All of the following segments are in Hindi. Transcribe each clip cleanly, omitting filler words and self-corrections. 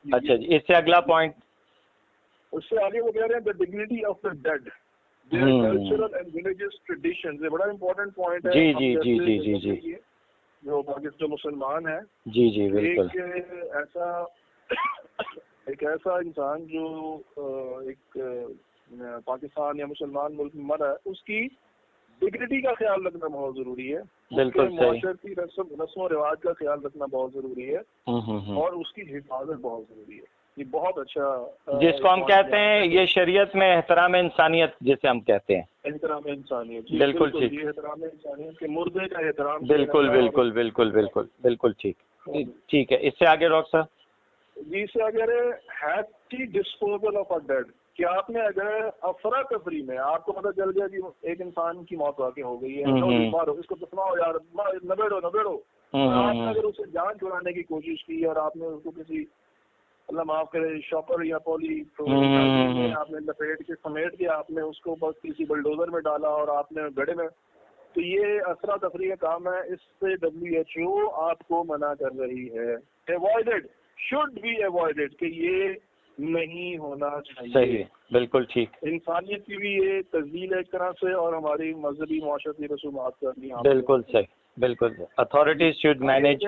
अच्छा जी, इससे अगला पॉइंट, उससे आगे वो कह रहे हैं the dignity of the dead, their cultural and religious traditions. ये बड़ा इंपॉर्टेंट पॉइंट है। जी जी जी जी जी जी, जो पाकिस्तान जो मुसलमान है, जी जी बिल्कुल, एक ऐसा इंसान जो एक पाकिस्तान या मुसलमान मुल्क में मरा है, उसकी डिग्निटी का ख्याल रखना बहुत जरूरी है। बिल्कुल उसके सही, माशरती रस्म और रिवाज का ख्याल रखना बहुत जरूरी है और उसकी हिफाजत बहुत जरूरी है। ये बहुत अच्छा, जिसको हम कहते हैं ये शरीयत में एहतराम इंसानियत जिसे हम कहते हैं, एहतराम इंसानियत। बिल्कुल ठीक, ये एहतराम इंसानियत के मुर्दे का एहतराम, बिल्कुल बिल्कुल बिल्कुल बिल्कुल बिल्कुल ठीक, ठीक है। इससे आगे डॉक्टर साहब जी, इससे अगर happy disposal of a dead, कि आपने अगर अफरा तफरी में आपको पता चल गया कि एक इंसान की मौत वाकई हो गई है, मारो इसको दफनाओ यार, नबेड़ो नबेड़ो, आपने अगर उसे जान छुड़ाने की कोशिश की और आपने उसको किसी, अल्लाह माफ करे, शॉपर या पॉली में आपने लपेट के समेट के आपने उसको बस किसी बुलडोजर में डाला और आपने गड्ढे में, तो ये असरा तफरी का काम है। इससे WHO आपको मना कर रही है। अवॉइडेड, शुड बी अवॉइडेड, कि ये नहीं होना चाहिए। सही, बिल्कुल ठीक, इंसानियत की भी ये तस्दील है एक तरह से, और हमारी मजहबी माशरती रसूमात का भी। बिल्कुल सही, बिल्कुल। Authorities should manage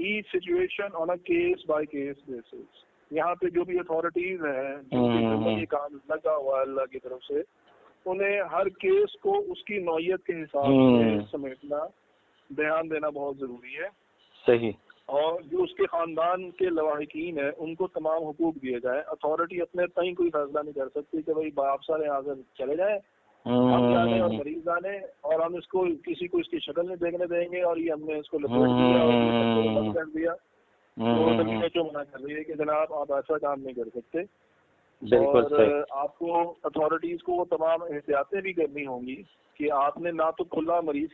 each situation on a case by case basis. यहाँ पे जो भी अथॉरिटीज हैं जिनके ये काम लगा हुआ है अल्लाह की तरफ से, उन्हें हर केस को उसकी नौयत के हिसाब से समेटना, ध्यान देना बहुत जरूरी है। सही, और जो उसके खानदान के लवाहिकीन है उनको तमाम हुकूक दिए जाए। अथॉरिटी अपने तय कोई फैसला नहीं कर सकती कि भाई बाप सारे यहाँ से चले जाए, हम जाने और मरीज जाने, और हम इसको किसी को इसकी शक्ल नहीं देखने देंगे और ये हमने इसको लपेट दिया और बंद कर दिया। तो WHO मना कर रही है कि जनाब आप ऐसा काम नहीं कर सकते। और आपको अथॉरिटीज को वो तमाम एहतियातें भी करनी होंगी कि आपने ना तो खुला मरीज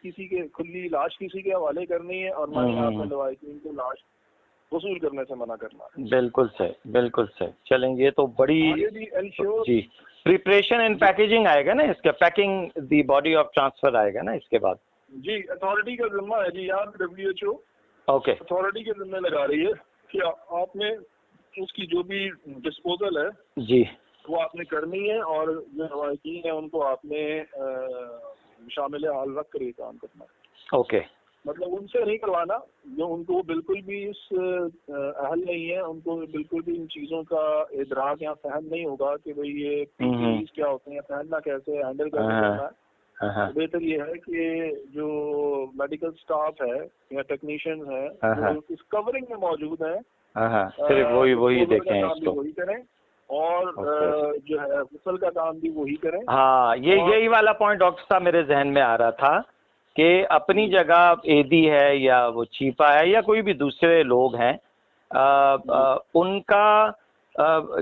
खुली लाश किसी के हवाले करनी है, और ना ही आपने लवाहिकीन को लाश वसूल करने से मना करना है। बिल्कुल सही, बिल्कुल सही। चलेंगे, ये तो बड़ी जी, प्रिपरेशन एंड पैकेजिंग आएगा ना इसका, packing the body of transfer आएगा ना इसके बाद। जी, अथॉरिटी का जिम्मा है जी, यहाँ WHO ओके अथॉरिटी के जिम्मे लगा रही है कि आपने उसकी जो भी डिस्पोजल है जी वो आपने करनी है, और जो लवाहिकीन है उनको आपने शामिल हाल रख कर ये काम करना है। ओके, मतलब उनसे नहीं करवाना जो उनको बिल्कुल भी इस अहल नहीं है, उनको बिल्कुल भी इन चीजों का इदराक या फहम नहीं होगा कि भाई ये PPEs क्या होते हैं, पहनना कैसे, हैंडल कैसे करना है। तो बेहतर ये है कि जो मेडिकल स्टाफ है या टेक्नीशियंस है वो इस कवरिंग में मौजूद है, सिर्फ वही देखें इसको, वही करें, और जो है गुस्ल का काम भी वही करें। हाँ, यही वाला पॉइंट डॉक्टर साहब मेरे जहन में आ रहा था कि अपनी जगह एदी है या वो चीपा है या कोई भी दूसरे लोग हैं, उनका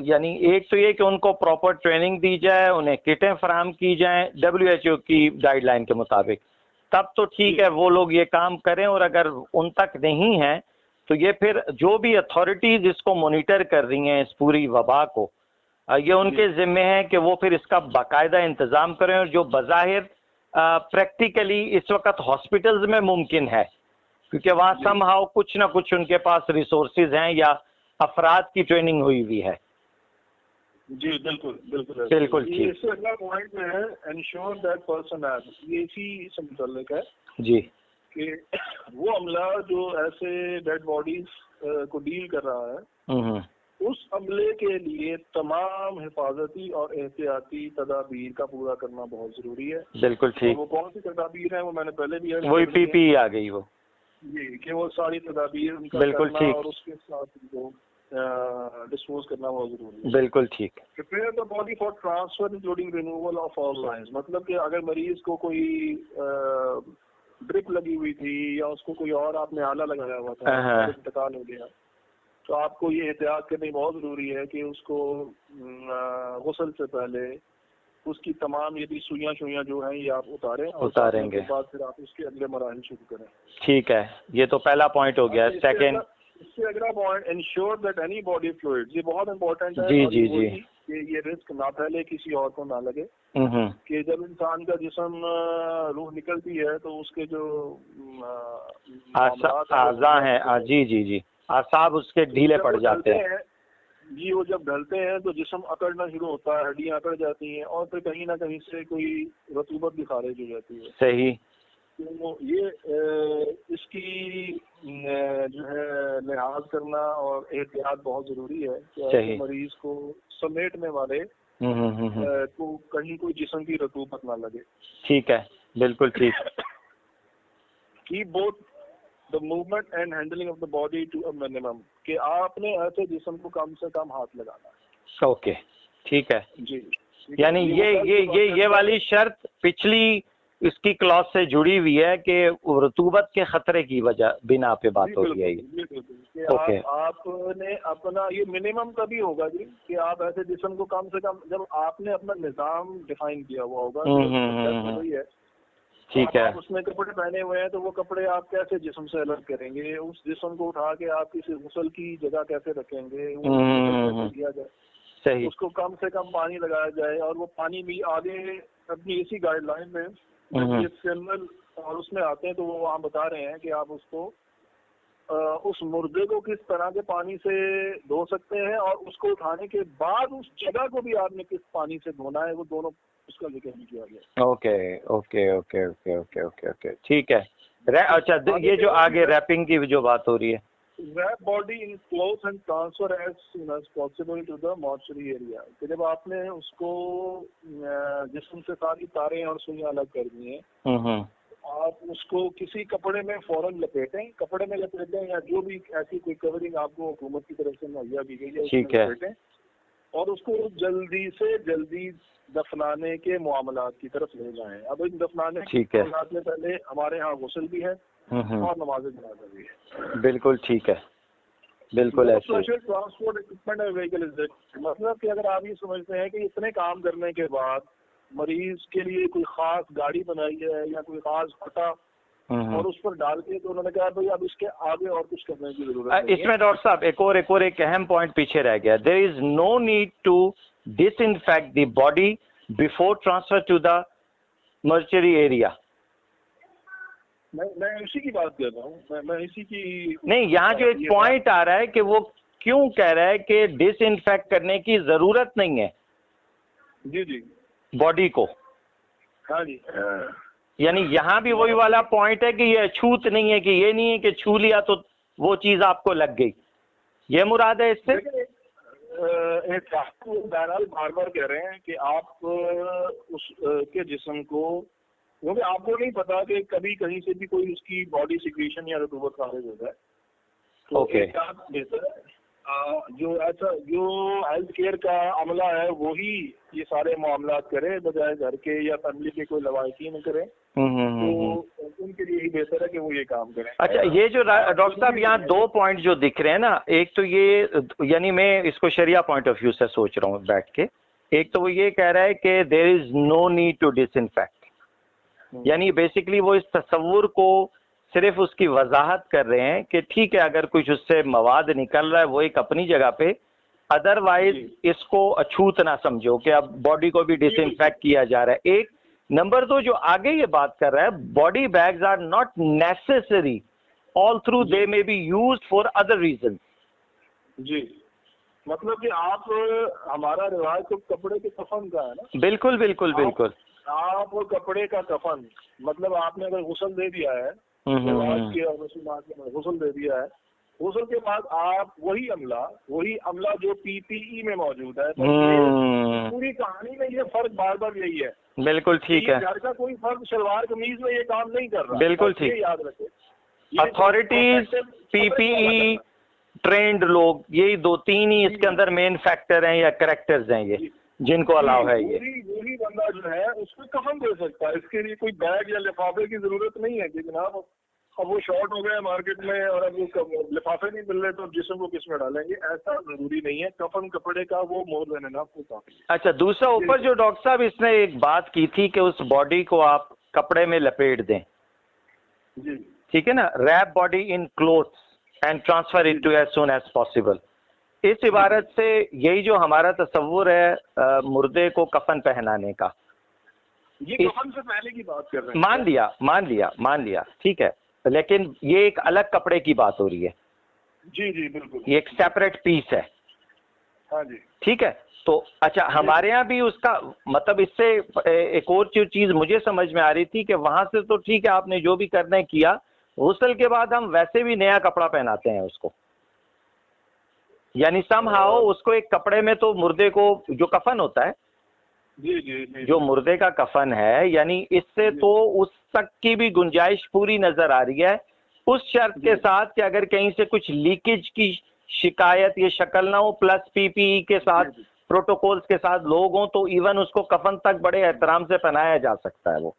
यानी एक तो ये कि उनको प्रॉपर ट्रेनिंग दी जाए, उन्हें किटें फराहम की जाएं WHO की गाइडलाइन के मुताबिक, तब तो ठीक है वो लोग ये काम करें। और अगर उन तक नहीं है तो ये फिर जो भी अथॉरिटीज इसको मॉनिटर कर रही हैं इस पूरी वबा को, ये उनके जिम्मे है कि वो फिर इसका बाकायदा इंतजाम करें। और जो बज़ाहिर प्रैक्टिकली इस वक्त हॉस्पिटल्स में मुमकिन है, क्योंकि वहाँ समहाउ कुछ ना कुछ उनके पास रिसोर्सेज हैं या अफराद की ट्रेनिंग हुई हुई है। जी बिल्कुल बिल्कुल बिल्कुल ठीक। इससे अगला पॉइंट में है एंश्योर दैट पर्सन हैज, ये इसी से मुतल्लिक है जी, कि वो अमला जो ऐसे डेड बॉडीज को डील कर रहा है, उस अमले के लिए तमाम हिफाजती और एहतियाती तदाबीर का पूरा करना बहुत जरूरी है। बिल्कुल ठीक। वो कौन सी तदाबीर है वो मैंने पहले भी वही PPE आ गई वो जी, कि वो सारी तदाबीर उनका बिल्कुल ठीक, और उसके साथ उनको डिस्पोज करना बहुत जरूरी है। बिल्कुल ठीक। Prepare the body for transfer including removal of all lines, मतलब कि अगर मरीज को कोई ड्रिप लगी हुई थी या उसको कोई और आपने आला लगाया हुआ था, इंतकाल हो गया, तो आपको ये एहतियात करनी बहुत जरूरी है कि उसको गुस्ल से पहले उसकी तमाम यदि सुइयां जो हैं ये आप उतारेंगे, बाद फिर आप उसके अगले मराहल शुरू करें। ठीक है, ये तो पहला पॉइंट हो गया। सेकंड, इससे अगला point ensure that any body fluids, ये बहुत इंपॉर्टेंट है। जी जी जी, कि ये रिस्क ना फैले, किसी और को ना लगे कि जब इंसान का जिस्म रूह निकलती है तो उसके जो आज़ा हैं, जी जी जी, आसाब उसके ढीले पड़ जाते हैं। जी, वो जब ढलते हैं तो जिस्म अकड़ना शुरू होता है, हड्डियां अकड़ जाती हैं और फिर कहीं ना कहीं से कोई रतूबत भी खारिज हो जाती है। सही। तो ये इसकी जो है लिहाज करना और एहतियात बहुत जरूरी है कि ऐसे मरीज को समेटने वाले को कहीं कोई जिस्म की रतूबत ना लगे। ठीक है, बिल्कुल ठीक। की both the movement and handling of the body to a minimum, कि आपने ऐसे जिस्म को कम से कम हाथ लगाना है। ओके, ठीक है जी। यानी ये वाली शर्त पिछली इसकी क्लॉज से जुड़ी हुई है कि रतूबत के खतरे की वजह बिना पे बात हो रही है। ओके, आपने अपना ये मिनिमम तभी होगा जी कि आप ऐसे जिस्म को कम से कम, जब आपने अपना निजाम डिफाइन किया हुआ होगा। ठीक है। आप उसमें कपड़े पहने हुए हैं तो वो कपड़े आप कैसे जिस्म से अलग करेंगे, उस जिस्म को उठा के आप किसी गुस्ल की जगह कैसे रखेंगे, किया जाए, सही, उसको कम से कम पानी लगाया जाए और वो पानी भी आगे अपनी इसी गाइडलाइन में और उसमें आते हैं तो वो वहाँ बता रहे हैं कि आप उसको उस मुर्दे को किस तरह के पानी से धो सकते हैं और उसको उठाने के बाद उस जगह को भी आपने किस पानी से धोना है, वो दोनों उसका जिक्र भी किया गया। Okay okay okay okay okay okay okay ठीक है। अच्छा, ये जो आगे रैपिंग की जो बात हो रही है, wrap body in clothes and transfer as soon as possible to the mortuary area। कि जब आपने उसको जिस्म से सारी तारें और सुइयां अलग कर दी हैं, आप उसको किसी कपड़े में फौरन लपेटें, कपड़े में लपेटें या जो भी ऐसी कोई कवरिंग आपको हुकूमत की तरफ से मुहैया दी गई है उसमें लपेटें और उसको जल्दी से जल्दी दफनाने के मामलात की तरफ ले जाएं। अब इन दफनाने के मामलात में पहले हमारे यहाँ गुस्ल भी है और नमाज जनाजा भी है। बिल्कुल ठीक है, बिल्कुल ऐसे। ट्रांसपोर्ट इक्विपमेंट है व्हीकल इज इट, मतलब कि अगर आप ये समझते हैं कि इतने काम करने के बाद मरीज के लिए कोई खास गाड़ी बनाई है या कोई खास फटा और उस पर डाल के, तो उन्होंने कहा भाई अब इसके आगे और कुछ करने की जरूरत नहीं है। इसमें डॉक्टर साहब एक अहम पॉइंट पीछे रह गया। There is no need to disinfect the body before transfer to the mortuary area. मैं इसी की बात कर रहा हूँ, मैं इसी की नहीं, यहाँ जो एक पॉइंट आ रहा है कि वो क्यों कह रहा है कि डिसइंफेक्ट करने की जरूरत नहीं है जी जी बॉडी को। हाँ जी, यानी यहाँ भी वही वाला पॉइंट है कि ये अछूत नहीं है, कि ये नहीं है कि छू लिया तो वो चीज आपको लग गई, ये मुराद है इससे। बहरहाल बार बार कह रहे हैं कि आप उस के जिस्म को, क्योंकि आपको नहीं पता कि कभी कहीं से भी कोई उसकी बॉडी सिक्रीशन या रतूबत खारिज हो जाए, तो बेहतर है जो हेल्थ केयर का अमला है वही ये सारे मामलात करे, बजाय घर के या फैमिली के कोई लवाकिन करे। तो उनके लिए ही बेहतर है कि वो ये काम करें। अच्छा, ये जो डॉक्टर साहब यहाँ दो पॉइंट जो दिख रहे हैं ना, एक तो ये, यानी मैं इसको शरिया पॉइंट ऑफ व्यू से सोच रहा हूँ बैठ के, एक तो वो ये कह रहा है कि there is no need to disinfect, यानी बेसिकली वो इस तस्वुर को सिर्फ उसकी वजाहत कर रहे हैं कि ठीक है अगर कुछ उससे मवाद निकल रहा है वो एक अपनी जगह पे, अदरवाइज इसको अछूत ना समझो कि अब बॉडी को भी डिसइंफेक्ट किया जा रहा है। एक नंबर दो, जो आगे ये बात कर रहा है, body bags are not necessary all through, they may be used for other reason. जी, मतलब कि आप, हमारा रिवाज तो कपड़े के कफन का है ना। बिल्कुल बिल्कुल बिल्कुल। आप कपड़े का कफन, मतलब आपने अगर गुस्ल दे दिया है, गुस्ल दे दिया है, गुस्ल के बाद आप वही अमला जो पीपीई में मौजूद है, पूरी कहानी में ये फर्क बार बार यही है। बिल्कुल ठीक है, घर का कोई फर्क शलवार कमीज में ये काम नहीं कर रहा। बिल्कुल ठीक, याद रखें, अथॉरिटीज, पीपीई, ट्रेंड लोग, यही दो तीन ही इसके अंदर मेन फैक्टर हैं या करेक्टर्स हैं ये जिनको अलाउ है। ये वही बंदा जो है उसको कफन दे सकता है, इसके लिए कोई बैग या लिफाफे की जरूरत नहीं है कि जनाब अब वो शॉर्ट हो गया मार्केट में और अब वो लिफाफे नहीं मिल रहे तो जिस्म को किस में डालेंगे, ऐसा जरूरी नहीं है। कफन कपड़े का वो मोर देन इनफ होता है। अच्छा, दूसरा ऊपर जो डॉक्टर साहब इसने एक बात की थी कि उस बॉडी को आप कपड़े में लपेट दें, जी ठीक है ना, wrap body in clothes and transfer it to as soon as possible. इस इबारत से यही जो हमारा तस्वुर है मुर्दे को कफन पहनाने का, ये कफन से पहले की बात कर रहे हैं। मान लिया ठीक है, लेकिन ये एक अलग कपड़े की बात हो रही है। जी जी बिल्कुल, ये एक सेपरेट पीस है। हाँ जी ठीक है। तो अच्छा, हमारे यहाँ भी उसका मतलब इससे एक और जो चीज मुझे समझ में आ रही थी कि वहां से तो ठीक है, आपने जो भी करना है किया, गुस्ल के बाद हम वैसे भी नया कपड़ा पहनाते हैं उसको, यानी समहाउ उसको एक कपड़े में, तो मुर्दे को जो कफन होता है, जी जी जी जो मुर्दे का कफन है, यानी इससे तो उस तक की भी गुंजाइश पूरी नजर आ रही है, उस शर्त के साथ कि अगर कहीं से कुछ लीकेज की शिकायत ये शक्ल ना हो, प्लस पीपीई के साथ, प्रोटोकॉल्स के साथ लोग हों, तो इवन उसको कफन तक बड़े एहतराम से पहनाया जा सकता है वो।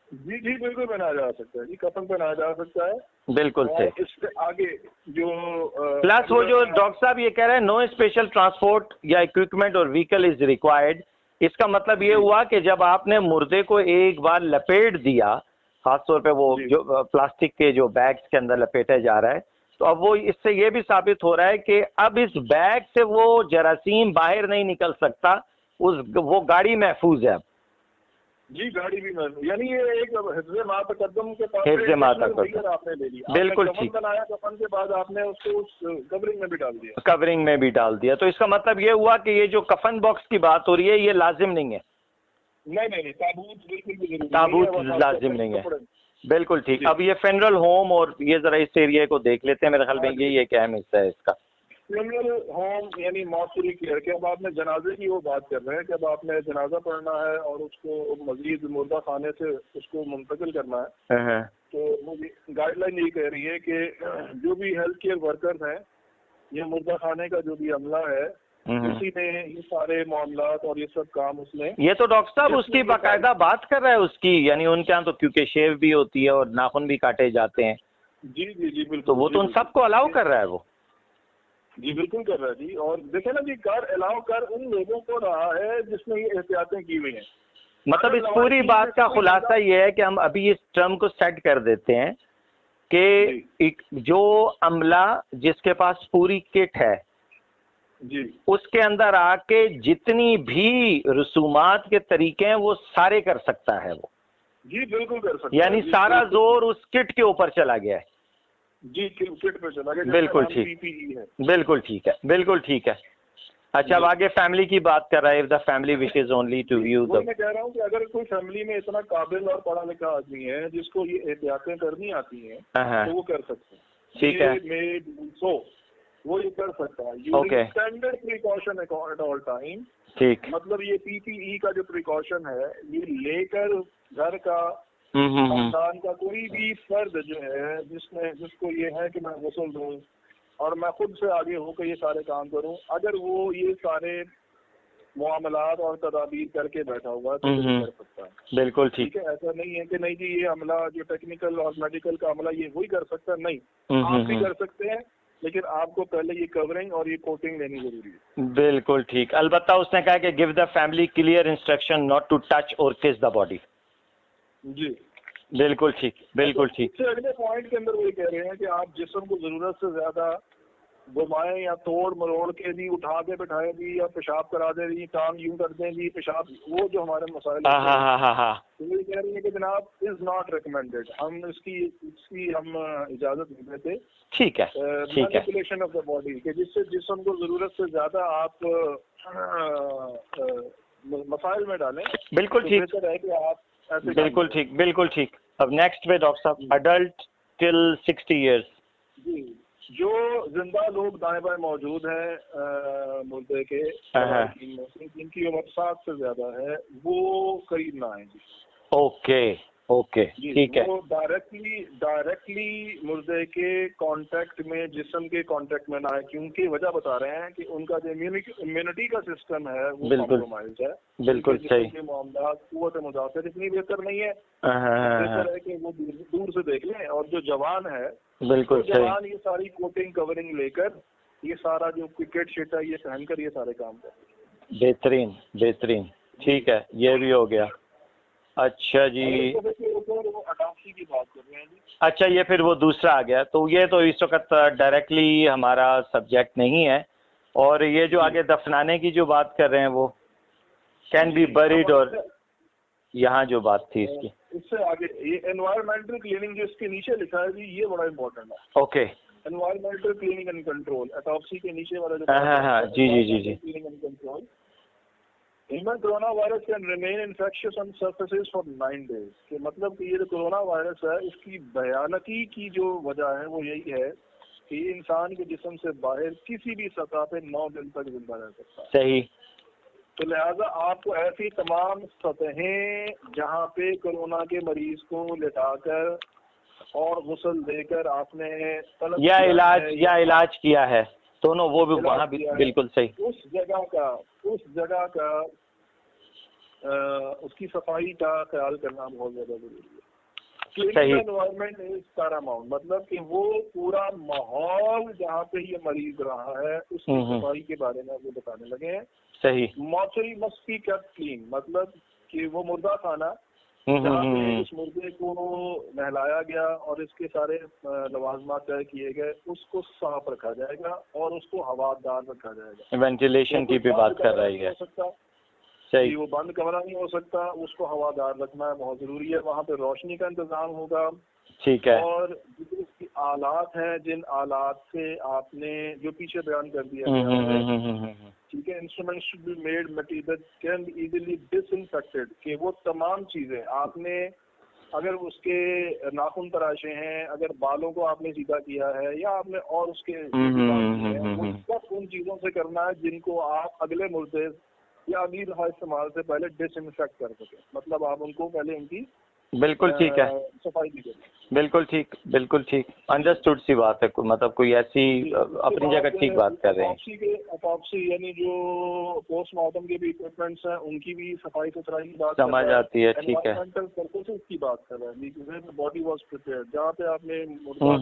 जी जी बिल्कुल बनाया जा सकता है जी, कफन बनाया जा सकता है। बिल्कुल से इससे आगे जो प्लस वो जो डॉक्टर साहब ये कह रहे हैं, नो स्पेशल ट्रांसपोर्ट या इक्विपमेंट और व्हीकल इज रिक्वायर्ड, इसका मतलब ये हुआ कि जब आपने मुर्दे को एक बार लपेट दिया, खासतौर पे वो जो प्लास्टिक के जो बैग्स के अंदर लपेटा जा रहा है, तो अब वो इससे ये भी साबित हो रहा है कि अब इस बैग से वो जरासीम बाहर नहीं निकल सकता, वो गाड़ी महफूज है। जी गाड़ी भी यानी ये एक हिफ्ज़े मा तक़द्दुम के पास आपने ले लिया, बिल्कुल ठीक बनाया, कफन के बाद आपने उसको उस कवरिंग में भी डाल दिया, कवरिंग में भी डाल दिया। तो इसका मतलब ये हुआ कि ये जो कफन बॉक्स की बात हो रही है ये लाजिम नहीं है। नहीं ताबूत बिल्कुल भी जरूरी ताबूत लाजिम नहीं है। बिल्कुल ठीक। अब ये फेनरल होम और ये जरा इस एरिया को देख लेते हैं, मेरे ख्याल में ये एक अहम हिस्सा है इसका। फ्यूनरल होम यानी मौसूरी केयर के, अब आपने जनाजे की वो बात कर रहे हैं कि अब आपने जनाजा पढ़ना है और उसको मजीद मुर्दा खाने से उसको मुंतकिल करना है, तो वो गाइडलाइन ये कह रही है कि जो भी हेल्थ केयर वर्कर्स हैं या मुर्दा खाने का जो भी अमला है, उसी ने ये सारे मामलात और ये सब काम उसने, ये तो डॉक्टर साहब उसकी बाकायदा बात कर रहा है उसकी, यानी उनके यहाँ तो क्योंकि शेव भी होती है और नाखून भी काटे जाते हैं। जी जी जी बिल्कुल। तो वो तो उन सबको अलाउ कर रहा है वो। जी बिल्कुल कर रहा है जी। और देखे ना जी, कर अलाउ कर उन लोगों को रहा है जिसने ये एहतियातें की हुई हैं। मतलब इस पूरी बात का खुलासा ये है कि हम अभी इस टर्म को सेट कर देते हैं कि जो अमला जिसके पास पूरी किट है जी, उसके अंदर आके जितनी भी रसूमात के तरीके हैं वो सारे कर सकता है वो। जी बिल्कुल कर सकता है। यानी सारा जोर उस किट के ऊपर चला गया है। जी किट पे चला गया। बिल्कुल ठीक, बिल्कुल ठीक है, बिल्कुल ठीक है। अच्छा, अब आगे फैमिली की बात कर रहा है। If the family wishes only to view the, मैं कह रहा हूँ कि अगर कोई फैमिली में इतना काबिल और पढ़ा लिखा आदमी है जिसको ये एहतियातें करनी आती हैं, तो वो कर सकते हैं। ठीक है, वो ये कर सकता है। Okay, standard precaution at all time. ठीक, मतलब ये पीपीई का जो प्रिकॉशन है ये लेकर घर का खानदान का कोई भी फर्द जो है जिसको ये है कि मैं गुस्ल दूं और मैं खुद से आगे होकर ये सारे काम करूं, अगर वो ये सारे मामलात और तदाबीर करके बैठा हुआ है तो कर सकता है। बिल्कुल ठीक है। ऐसा नहीं है कि नहीं जी ये अमला जो टेक्निकल और मेडिकल का अमला ये वही कर सकता है, नहीं, आप भी कर सकते हैं, लेकिन आपको पहले ये कवरिंग और ये कोटिंग लेनी जरूरी है। बिल्कुल ठीक। अलबत्ता उसने कहा कि give the family clear instruction not to touch और किस द बॉडी। जी बिल्कुल ठीक, बिल्कुल ठीक। अगले पॉइंट के अंदर वो कह रहे हैं कि आप जिस्म को जरूरत से ज्यादा घुमाएं या तोड़ मरोड़ के भी, उठा के बैठाए भी, या पेशाब करा दे दी, टांग यूं कर दें जी, पेशाब, वो जो हमारे मसाइल तो ये कह रही है कि जनाब इज नॉट रिकमेंडेड, हम इसकी हम इजाजत नहीं देते। ठीक है, ठीक है। मैनिपुलेशन ऑफ द बॉडी के जिससे जिस्म को जरूरत से ज्यादा आप मसाइल में डालें। बिल्कुल ठीक है कि आप बिल्कुल ठीक, बिल्कुल ठीक। अब नेक्स्ट पे डॉक्टर साहब, अडल्ट टिल 60 इयर्स। जी, जो जिंदा लोग दाएं बाएं मौजूद हैं मुर्दे के, जिनकी उम्र 60 से ज्यादा है, वो करीब ना आए जी। ओके, ठीक है। वो डायरेक्टली मुर्दे के कांटेक्ट में, जिस्म के कांटेक्ट में ना आए, क्योंकि वजह बता रहे हैं कि उनका जो इम्यूनिटी का सिस्टम है वो कॉम्प्रोमाइज है। बिल्कुल सही। मामला कुव्वत मुदाफिर इतनी बेहतर नहीं है, बेहतर है कि वो दूर से देख लें। और जो जवान है, बिल्कुल तो जवान ये सारी कोटिंग कवरिंग लेकर, ये सारा जो क्रिकेट शीट है ये पहनकर ये सारे काम कर। बेहतरीन, बेहतरीन, ठीक है, ये भी हो गया। अच्छा जी, अडॉप्शन की बात कर रहे हैं जी। अच्छा, ये फिर वो दूसरा आ गया, तो ये तो इस वक्त डायरेक्टली हमारा सब्जेक्ट नहीं है। और ये जो आगे दफनाने की जो बात कर रहे हैं वो कैन बी बरीड, और यहाँ जो बात थी इसकी, इससे आगे ये एनवायरमेंटल क्लीनिंग जो इसके नीचे लिखा है जी, ये बड़ा इम्पोर्टेंट है। Okay, environmental cleaning and control, autopsy के नीचे वाला जो जी cleaning and control. Human corona virus can remain infectious on surfaces for 9 days। कि मतलब कि ये जो कोरोना वायरस है इसकी भयानकी की जो वजह है वो यही है कि इंसान के जिस्म से बाहर किसी भी सतह पे 9 दिन तक जिंदा रह सकता है। सही। तो लिहाजा आपको ऐसी तमाम सतहें जहाँ पे कोरोना के मरीज को लिटाकर और गुस्ल देकर आपने या इलाज किया है, दोनों वो भी वहाँ भी बिल्कुल सही। उस जगह का उसकी सफाई का ख्याल करना बहुत ज्यादा जरूरी है। क्लिनिकल एनवायरनमेंट इज पैरामाउंट, मतलब कि वो पूरा माहौल जहाँ पे ये मरीज रहा है उसकी सफाई के बारे में वो बताने लगे हैं। सही। Mortuary must be kept clean, मतलब कि वो मुर्दा खाना जहाँ पे उस मुर्दे को नहलाया गया और इसके सारे लवाजमात तय किए गए उसको साफ रखा जाएगा और उसको हवादार रखा जाएगा। वेंटिलेशन की भी बात कर रही है। सही। वो बंद कमरा नहीं हो सकता, उसको हवादार रखना बहुत जरूरी है। वहाँ पे रोशनी का इंतजाम होगा। ठीक है। और जितने आलात हैं, जिन आलात से आपने जो पीछे बयान कर दिया गया है, ठीक है, instrument should be made material can be easily disinfected. कि वो तमाम चीजें आपने अगर उसके नाखून तराशे हैं, अगर बालों को आपने सीधा किया है या आपने और उसके वो सब उन चीजों से करना है जिनको आप अगले मुर्दे या अगली दफा इस्तेमाल से पहले डिसइंफेक्ट कर सके। मतलब आप उनको पहले उनकी बिल्कुल ठीक है, सफाई भी करें। बिल्कुल ठीक अंडरस्टूड सी बात है। मतलब कोई ऐसी अपनी जगह ठीक बात कर रहे हैं। ऑटोप्सी यानी जो पोस्टमार्टम के भी इक्विपमेंट्स हैं उनकी भी सफाई सुथराई की बात समझ आती है। ठीक है। एनवायरमेंटल पर्पसेस की बात कर रहे हैं। बॉडी वाज प्रिपेयर्ड, जहाँ पे आपने मुर्दा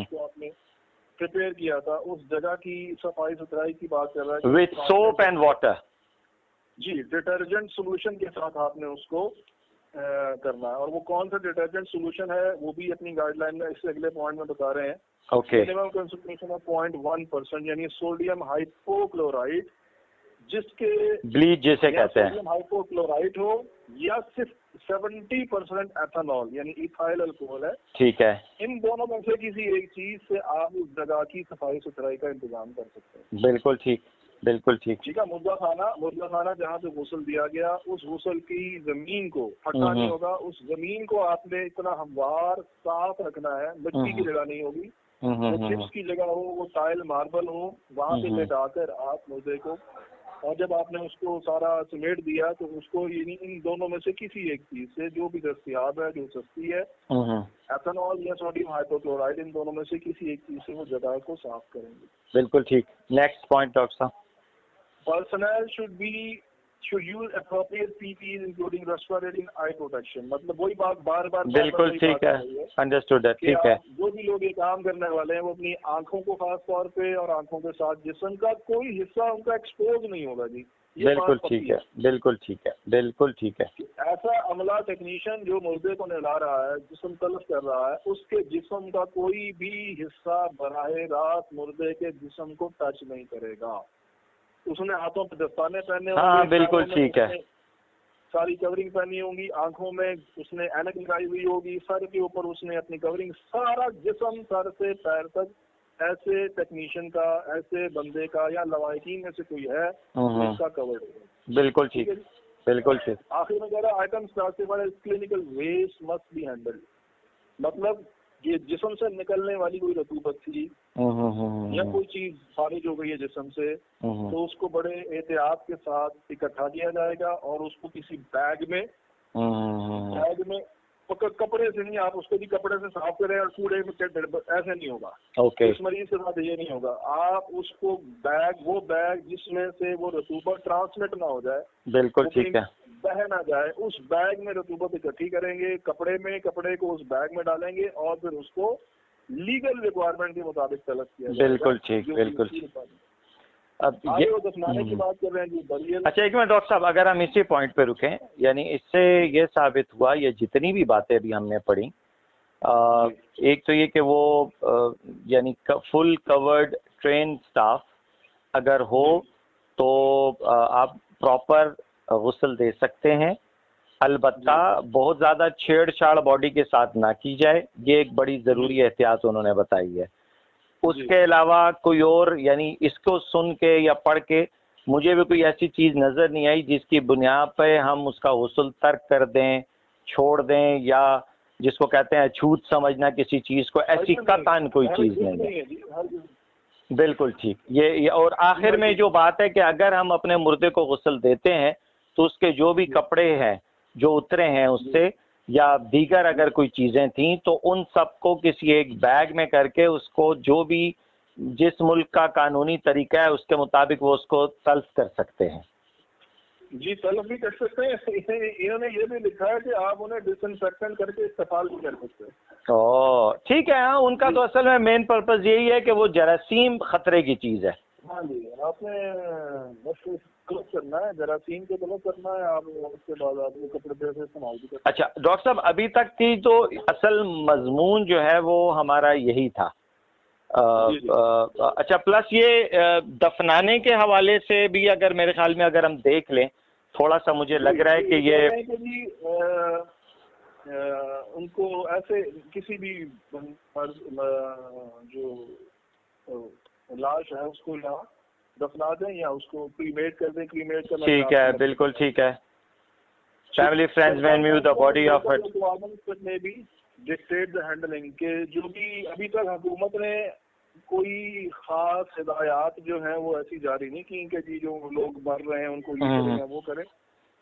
को आपने प्रिपेयर किया था उस जगह की सफाई सुथराई की बात कर रहा है। With soap and water. जी, डिटर्जेंट सोल्यूशन के साथ आपने उसको करना है। और वो कौन सा डिटर्जेंट सोल्यूशन है वो भी अपनी गाइडलाइन में इससे अगले पॉइंट में बता रहे हैं। ओके। मिनिमम कंसंट्रेशन ऑफ 0.1% यानी सोडियम हाइपोक्लोराइड, जिसके ब्लीच जिसे कहते हैं, सोडियम हाइपोक्लोराइड हो या सिर्फ 70% एथेनॉल यानी इथाइल अल्कोहल है। ठीक है। इन दोनों में से किसी एक चीज से आप उस जगह की सफाई सुथराई का इंतजाम कर सकते हैं। बिल्कुल ठीक। ठीक है। मुर्दा खाना जहाँ पे गुस्ल दिया गया उस गुस्ल की जमीन को फटना नहीं होगा। उस जमीन को आपने इतना हमवार साफ रखना है, मिट्टी की जगह नहीं होगी, वो चिप्स की जगह हो, वो टाइल मार्बल हो, वहाँ पे लेटाकर आप मुर्दे को, और जब आपने उसको सारा समेट दिया तो उसको इन दोनों में से किसी एक चीज से जो भी दस्तयाब है, जो सस्ती है, एथेनॉल या सोडियम हाइपोक्लोराइड, इन दोनों में से किसी एक चीज से वो जगह को साफ करेंगे। बिल्कुल ठीक। नेक्स्ट पॉइंट डॉक्टर साहब। Personnel should use appropriate PPEs including respiratory and eye protection। मतलब वही बात बार बिल्कुल ठीक है, अंडरस्टूड है। ठीक है। जो भी लोग ये काम करने वाले हैं वो अपनी आंखों को खास तौर पे और आंखों के साथ जिस्म का कोई हिस्सा उनका एक्सपोज नहीं होगा जी। बिल्कुल ठीक है। ऐसा अमला टेक्नीशियन जो मुर्दे को नहला रहा है, जिस्म तलफ कर रहा है, उसके जिस्म का कोई भी हिस्सा बराह रास्त मुर्दे के जिस्म को टच नहीं करेगा। उसने हाथों पे दस्ताने पहने होंगे। हाँ, बिल्कुल ठीक है। सारी कवरिंग पहनी होंगी, आंखों में उसने ऐनक लगाई हुई होगी, सर के ऊपर उसने अपनी कवरिंग, सारा जिस्म सर से पैर तक ऐसे टेक्नीशियन का, ऐसे बंदे का या लवाहिकीन में से कोई है उसका कवर्ड है। बिल्कुल ठीक। आखिर में कह रहा items classified clinical waste must be handled. मतलब ये जिस्म से निकलने वाली कोई रतूबत थी या कोई चीज खारिज हो गई है जिस्म से, तो उसको बड़े एहतियात के साथ इकट्ठा किया जाएगा और उसको किसी बैग में कपड़े से नहीं, आप उसको भी कपड़े से साफ करें और कूड़े में ऐसे नहीं होगा। इस मरीज के साथ ये नहीं होगा। आप उसको वो बैग जिसमें से वो रतूबत ट्रांसमिट ना हो जाए, बिल्कुल ठीक है, बह ना जाए, उस बैग में रतूबत इकट्ठी करेंगे, कपड़े को उस बैग में डालेंगे और फिर उसको लीगल रिक्वायरमेंट के मुताबिक तलब किया जाएगा। बिल्कुल ठीक। अब ये दफनाने की बात कर रहे हैं जी, बरियल। अच्छा, एक मिनट डॉक्टर साहब, अगर हम इसी पॉइंट पे रुकें, यानी इससे ये साबित हुआ, ये जितनी भी बातें अभी हमने पढ़ी, एक तो ये कि वो यानी फुल कवर्ड ट्रेन स्टाफ अगर हो तो आप प्रॉपर गुस्ल दे सकते हैं। अलबत्ता बहुत ज़्यादा छेड़छाड़ बॉडी के साथ ना की जाए, ये एक बड़ी ज़रूरी एहतियात उन्होंने बताई है। उसके अलावा कोई और, यानी इसको सुन के या पढ़ के मुझे भी कोई ऐसी चीज़ नज़र नहीं आई जिसकी बुनियाद पे हम उसका हुस्न तर्क कर दें, छोड़ दें, या जिसको कहते हैं छूत समझना किसी चीज़ को, ऐसी कतई कोई चीज़ नहीं है। बिल्कुल ठीक। ये और आखिर में जो बात है कि अगर हम अपने मुर्दे को गुस्ल देते हैं तो उसके जो भी कपड़े हैं जो उतरे हैं उससे, या दीगर अगर कोई चीज़ें थी, तो उन सबको किसी एक बैग में करके उसको जो भी जिस मुल्क का कानूनी तरीका है उसके मुताबिक वो उसको तल्फ कर सकते हैं। जी, तल्फ भी कर सकते हैं। इन्होंने ये भी लिखा है कि आप उन्हें डिसइंफेक्टेंट करके इस्तेमाल भी कर सकते हैं। ओह ठीक है। हाँ, उनका तो असल में मेन पर्पस यही है कि वो जरासीम खतरे की चीज़ है। हाँ जी, आपने बस क्लोज करना है, जरासीम को क्लोज करना है, आप उसके बाद आप कपड़े पे से इस्तेमाल भी कर। अच्छा डॉक्टर साहब, अभी तक की तो असल मजमून जो है वो हमारा यही था। अच्छा, प्लस ये दफनाने के हवाले से भी अगर मेरे ख्याल में अगर हम देख लें, थोड़ा सा मुझे लग रहा है कि ये उनको ऐसे किसी भी जो लाश है उसको यहाँ दफना दें या उसको क्रीमेट कर दें। क्रीमेट करना ठीक है, बिल्कुल ठीक है। Family friends when view the body of में भी डिक्टेट द हैंडलिंग के जो भी अभी तक हुकूमत ने कोई खास हिदायत जो है वो ऐसी जारी नहीं की कि जी जो लोग मर रहे हैं उनको ये करें या वो करें।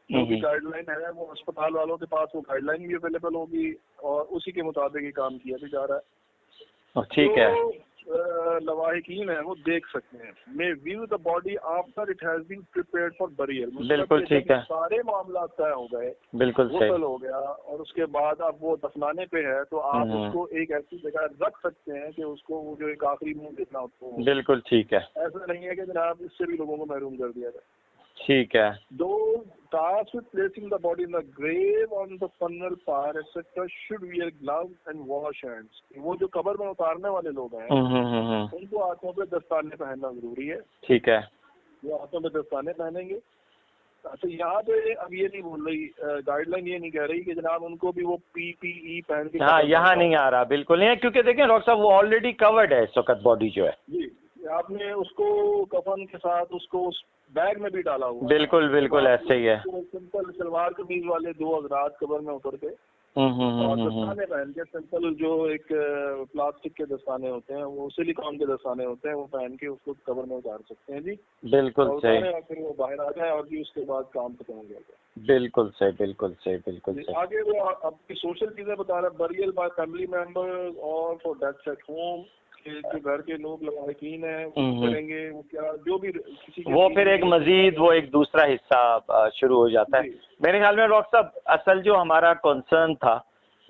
जो भी गाइडलाइन है वो अस्पताल वालों के पास वो गाइडलाइन भी अवेलेबल होगी और उसी के मुताबिक ही काम किया भी जा रहा है। ठीक है। लवाहिकीन है वो देख सकते हैं। May view the body after it has been prepared for burial. बिल्कुल ठीक है। सारे मामला तय हो गए, बिल्कुल सही हो गया और उसके बाद अब वो दफनाने पे है तो आप उसको एक ऐसी जगह रख सकते हैं कि उसको वो जो एक आखिरी मुंह देखना उसको। बिल्कुल ठीक है। ऐसा नहीं है कि जनाब इससे भी लोगों को महरूम कर दिया जाए। ठीक है। दो tasked with placing the body in the grave on the funeral pyre etc. should wear gloves and wash hands। वो जो कब्र में उतारने वाले लोग हैं उनको हाथों पे दस्ताने पहनना जरूरी है। ठीक है, वो हाथों पे दस्ताने पहनेंगे। तो यहाँ पे अब ये नहीं बोल रही गाइडलाइन, ये नहीं कह रही कि जनाब उनको भी वो PPE पहन के। हाँ, यहाँ नहीं आ रहा, बिल्कुल नहीं है, क्योंकि देखें डॉक्टर साहब वो ऑलरेडी कवर्ड है इस वक्त बॉडी जो है। जी, आपने उसको कफन के साथ उसको उस बैग में भी डाला हुआ। बिल्कुल बिल्कुल ऐसे ही है। सिंपल सलवार कमीज वाले दो हजरात कब्र में उतर के और दस्ताने पहन के, सिंपल जो एक प्लास्टिक के दस्ताने होते हैं वो सिलिकॉन के दस्ताने होते हैं, वो पहन के उसको कब्र में उतार सकते हैं। जी बिल्कुल सही। फिर वो बाहर आ जाए और जी उसके बाद काम खत्म हो जाएगा। बिल्कुल सही, बिल्कुल सही, बिल्कुल सही। आगे वो आपकी सोशल चीजें बता रहा है, बरियल बाय फैमिली मेंबर और फॉर डेथ्स एट होम। जो घर के लोग लवाहिकीन है करेंगे वो क्या जो भी किसी वो फिर एक मजीद वो एक दूसरा हिस्सा शुरू हो जाता है। मेरे ख्याल में डॉक्टर साहब असल जो हमारा कंसर्न था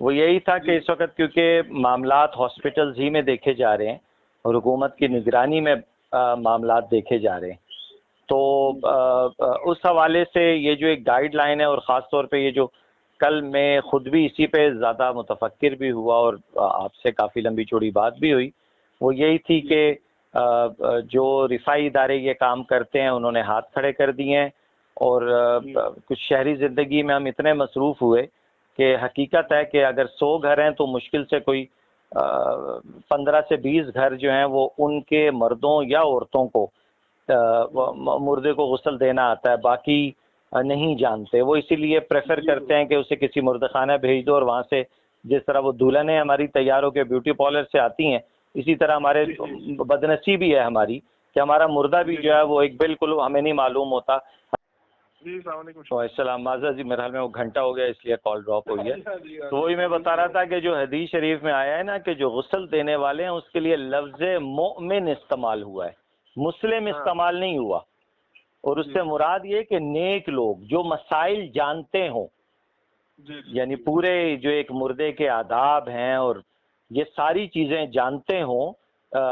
वो यही था कि इस वक्त क्योंकि मामलात हॉस्पिटल्स ही में देखे जा रहे हैं और हुकूमत की निगरानी में मामलात देखे जा रहे हैं, तो उस हवाले से ये जो एक गाइडलाइन है और ख़ास तौर पे ये जो कल मैं खुद भी इसी पे ज़्यादा मुतफक्किर भी हुआ और आपसे काफ़ी लंबी चौड़ी बात भी हुई, वो यही थी कि जो रिफाई इदारे ये काम करते हैं उन्होंने हाथ खड़े कर दिए हैं और कुछ शहरी ज़िंदगी में हम इतने मसरूफ़ हुए कि हकीकत है कि अगर 100 घर हैं तो मुश्किल से कोई 15 से 20 घर जो हैं वो उनके मर्दों या औरतों को मुर्दे को गुस्ल देना आता है, बाकी नहीं जानते। वो इसीलिए प्रेफर करते हैं कि उसे किसी मुर्दखाना भेज दो और वहाँ से जिस तरह वो दुल्हनें हमारी तैयार होकर ब्यूटी पार्लर से आती हैं, इसी तरह हमारे बदनसीबी है हमारी कि हमारा मुर्दा भी जो है वो एक बिल्कुल हमें नहीं मालूम होता। जी अस्सलाम माज़ा जी, मेरे ख्याल में वो घंटा हो गया इसलिए कॉल ड्रॉप हुई है। तो वही मैं बता रहा था कि जो हदीस शरीफ में आया है ना कि जो गुस्ल देने वाले हैं उसके लिए लफ्ज़ मोमिन इस्तेमाल हुआ है, मुस्लिम इस्तेमाल नहीं हुआ। और उससे मुराद ये कि नेक लोग जो मसाइल जानते हों, यानी पूरे जो एक मुर्दे के आदाब हैं और ये सारी चीज़ें जानते हों,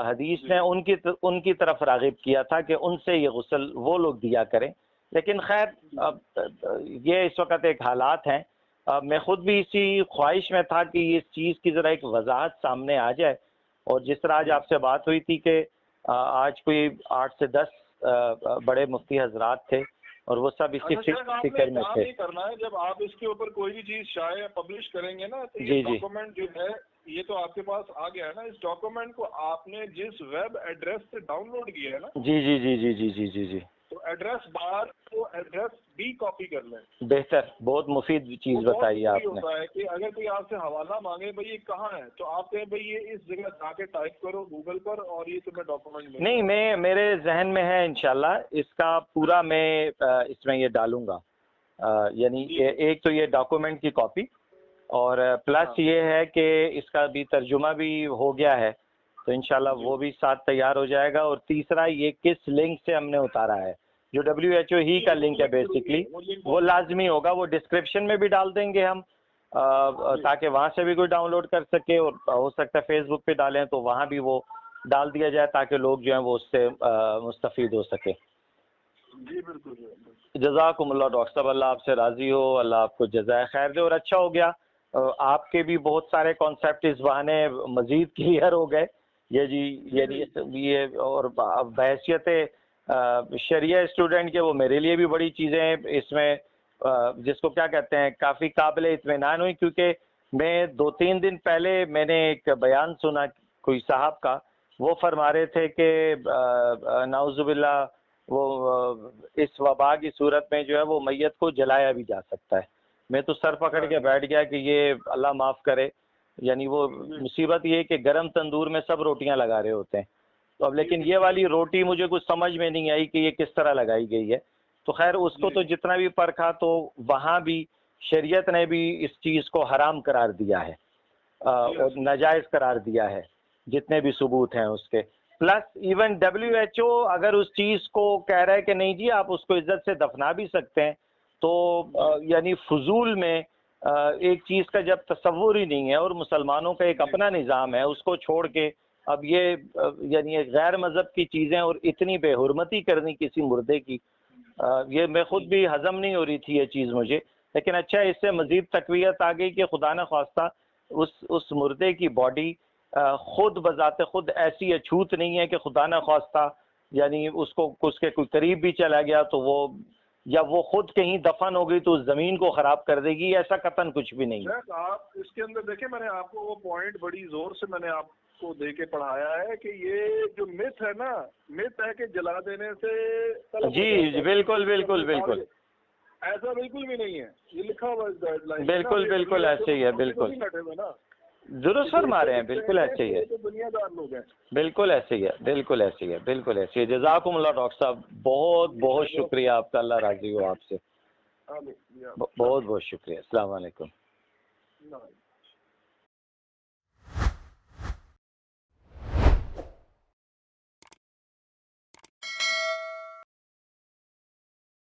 हदीस ने उनकी तरफ राग़िब किया था कि उनसे ये गुस्ल वो लोग दिया करें। लेकिन खैर अब ये इस वक्त एक हालात हैं, मैं ख़ुद भी इसी ख्वाहिश में था कि इस चीज़ की ज़रा एक वजाहत सामने आ जाए। और जिस तरह आज आपसे बात हुई थी कि आज कोई 8 से 10 बड़े मुफ्ती हजरात थे और वो सब इसी फिक्र में थे। करना है जब आप इसके ऊपर कोई भी चीज शाये पब्लिश करेंगे ना तो ये डॉक्यूमेंट जो है ये तो आपके पास आ गया है ना, इस डॉक्यूमेंट को आपने जिस वेब एड्रेस से डाउनलोड किया है ना, जी जी जी जी जी जी जी जी, तो एड्रेस बार तो एड्रेस भी कॉपी कर लें। बेहतर, बहुत मुफीद चीज बताई आपने। होता है कि अगर कोई आपसे हवाला मांगे भाई ये कहाँ है, तो आप कहें भाई ये इस जगह जाके टाइप करो गूगल पर और ये तुम्हें डॉक्यूमेंट मिल नहीं, मैं मेरे जहन में है इंशाल्लाह, इसका पूरा मैं इसमें ये डालूंगा, यानी एक तो ये डॉक्यूमेंट की कॉपी, और प्लस ये है कि इसका भी तर्जुमा भी हो गया है, तो इंशाल्लाह वो भी साथ तैयार हो जाएगा। और तीसरा ये किस लिंक से हमने उतारा है, जो WHO ही का लिंक है बेसिकली, वो लाजमी होगा, वो डिस्क्रिप्शन में भी डाल देंगे हम, ताकि वहाँ से भी कोई डाउनलोड कर सके, और हो सकता है फेसबुक पे डालें तो वहाँ भी वो डाल दिया जाए, ताकि लोग जो हैं वो उससे मुस्तफ़ीद हो सके। जी बिल्कुल। जज़ाकुमुल्लाह डॉक्टर साहब, अल्लाह आपसे राज़ी हो, अल्लाह आपको जज़ाए खैर दे। और अच्छा हो गया आपके भी बहुत सारे कॉन्सेप्ट इस बहाने मज़ीद क्लियर हो गए। ये जी ये और बहैसियत शरिया स्टूडेंट के वो मेरे लिए भी बड़ी चीज़ें इसमें जिसको क्या कहते हैं, काफ़ी काबिल इत्मीनान हुई, क्योंकि मैं 2-3 दिन पहले मैंने एक बयान सुना कोई साहब का, वो फरमा रहे थे कि नाउज़ुबिल्लाह वो इस वबा की सूरत में जो है वो मैयत को जलाया भी जा सकता है। मैं तो सर पकड़ के बैठ गया कि ये अल्लाह माफ़ करे, यानी वो मुसीबत ये कि गरम तंदूर में सब रोटियां लगा रहे होते हैं, तो अब लेकिन ये वाली रोटी मुझे कुछ समझ में नहीं आई कि ये किस तरह लगाई गई है। तो खैर उसको तो जितना भी परखा, तो वहाँ भी शरीयत ने भी इस चीज़ को हराम करार दिया है और नाजायज़ करार दिया है, जितने भी सबूत हैं उसके। प्लस इवन WHO अगर उस चीज़ को कह रहा है कि नहीं जी आप उसको इज्जत से दफना भी सकते हैं, तो यानी फजूल में एक चीज़ का जब तसव्वुर ही नहीं है, और मुसलमानों का एक अपना निज़ाम है, उसको छोड़ के अब ये यानी गैर मज़हब की चीज़ें और इतनी बेहुरमती करनी किसी मुर्दे की, ये मैं खुद भी हजम नहीं हो रही थी ये चीज़ मुझे। लेकिन अच्छा, इससे मज़ीद तक़वियत आ गई कि खुदा न ख्वास्ता उस मुर्दे की बॉडी खुद बजाते खुद ऐसी अछूत नहीं है कि खुदा न ख्वास्ता यानी उसको उसके कोई करीब भी चला गया तो वो, या वो खुद कहीं दफन हो गई तो उस जमीन को खराब कर देगी, ऐसा कतन कुछ भी नहीं है। आप इसके अंदर देखें, मैंने आपको वो पॉइंट बड़ी जोर से मैंने आपको दे के पढ़ाया है कि ये जो मिथ है ना, मिथ है कि जला देने से जी बिल्कुल बिल्कुल बिल्कुल, ऐसा बिल्कुल भी नहीं है, ये लिखा हुआ इस गाइडलाइन। बिल्कुल बिल्कुल ऐसे ही है, बिल्कुल दुरुस्त फरमा रहे हैं, बिल्कुल ऐसे ही है, दुनियादार लोग हैं, बिल्कुल ऐसे ही है, बिल्कुल ऐसे ही है, बिल्कुल ऐसे ही है। जज़ाकुमुल्लाह डॉक्टर साहब, बहुत बहुत शुक्रिया आपका, अल्लाह राज़ी हो आपसे, बहुत बहुत शुक्रिया। अस्सलाम वालेकुम।